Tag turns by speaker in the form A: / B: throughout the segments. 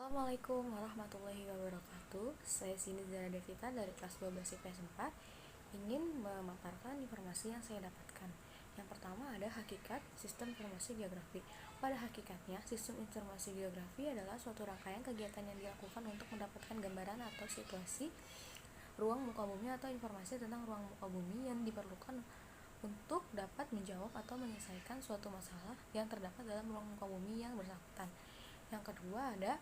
A: Assalamualaikum warahmatullahi wabarakatuh. Saya Sini Zara Devita dari kelas 12 IPS 4 ingin memaparkan informasi yang saya dapatkan. Yang pertama ada hakikat sistem informasi geografi. Pada hakikatnya, sistem informasi geografi adalah suatu rangkaian kegiatan yang dilakukan untuk mendapatkan gambaran atau situasi ruang muka bumi atau informasi tentang ruang muka bumi yang diperlukan untuk dapat menjawab atau menyelesaikan suatu masalah yang terdapat dalam ruang muka bumi yang bersangkutan. Yang kedua ada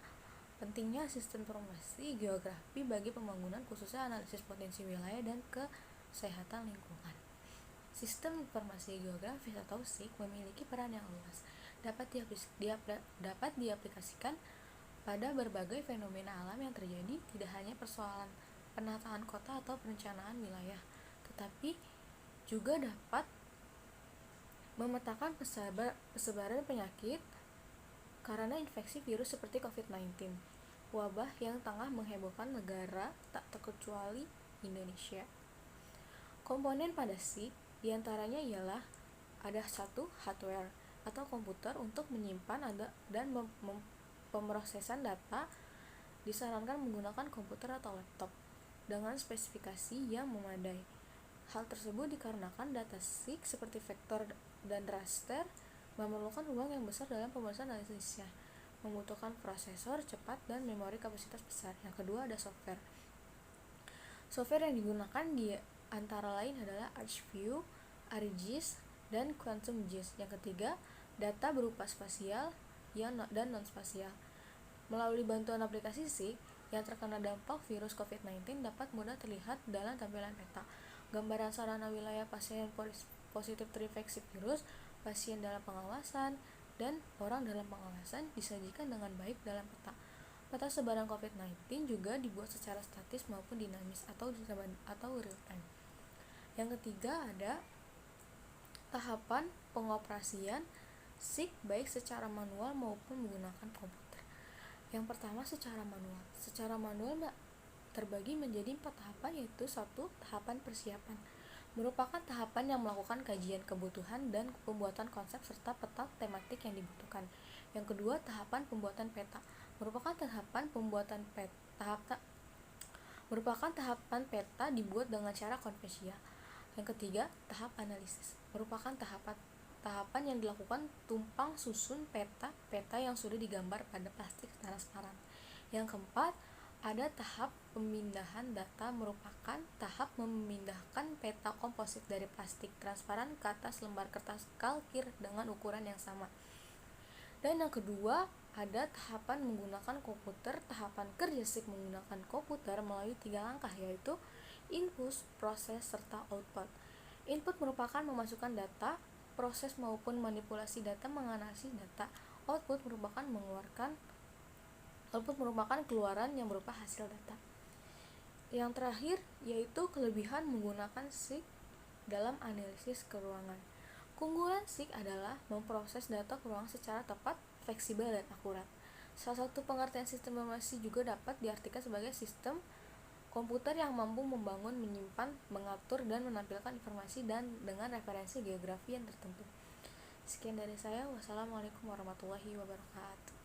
A: pentingnya sistem informasi geografi bagi pembangunan khususnya analisis potensi wilayah dan kesehatan lingkungan. Sistem informasi geografis atau SIG memiliki peran yang luas, dapat diaplikasikan pada berbagai fenomena alam yang terjadi, tidak hanya persoalan penataan kota atau perencanaan wilayah, tetapi juga dapat memetakan persebaran penyakit karena infeksi virus seperti COVID-19, wabah yang tengah menghebohkan negara tak terkecuali Indonesia. Komponen pada SIG diantaranya ialah ada satu hardware atau komputer untuk menyimpan dan pemrosesan data. Disarankan menggunakan komputer atau laptop dengan spesifikasi yang memadai. Hal tersebut dikarenakan data SIG seperti vektor dan raster memerlukan ruang yang besar dalam pemrosesan analisisnya, membutuhkan prosesor cepat dan memori kapasitas besar. Yang kedua ada software. Software yang digunakan di antara lain adalah ArcView, ArcGIS, dan QuantumGIS. Yang ketiga, data berupa spasial dan non-spasial. Melalui bantuan aplikasi SIG yang terkena dampak virus COVID-19 dapat mudah terlihat dalam tampilan peta. Gambaran sarana wilayah pasien positif terinfeksi virus, pasien dalam pengawasan, dan orang dalam pengawasan disajikan dengan baik dalam peta. Peta sebaran COVID-19 juga dibuat secara statis maupun dinamis atau real time. Yang ketiga ada tahapan pengoperasian SIG baik secara manual maupun menggunakan komputer. Yang pertama secara manual. Secara manual terbagi menjadi 4 tahapan, yaitu 1. Tahapan persiapan merupakan tahapan yang melakukan kajian kebutuhan dan pembuatan konsep serta peta tematik yang dibutuhkan. Yang kedua, tahapan pembuatan peta merupakan tahapan peta dibuat dengan cara konvensional. Yang ketiga, tahap analisis merupakan tahapan yang dilakukan tumpang susun peta yang sudah digambar pada plastik transparan. Yang keempat, ada tahap pemindahan data merupakan tahap memindahkan peta komposit dari plastik transparan ke atas lembar kertas kalkir dengan ukuran yang sama. Dan yang kedua, ada tahapan menggunakan komputer. Tahapan kerja SIG menggunakan komputer melalui 3 langkah, yaitu input, proses, serta output. Input merupakan memasukkan data, proses maupun manipulasi data, menganalisis data. Output merupakan keluaran yang berupa hasil data. Yang terakhir yaitu kelebihan menggunakan SIG dalam analisis keruangan. Keunggulan SIG adalah memproses data keruangan secara tepat, fleksibel, dan akurat. Salah satu pengertian sistem informasi juga dapat diartikan sebagai sistem komputer yang mampu membangun, menyimpan, mengatur, dan menampilkan informasi dan dengan referensi geografi yang tertentu. Sekian dari saya. Wassalamualaikum warahmatullahi wabarakatuh.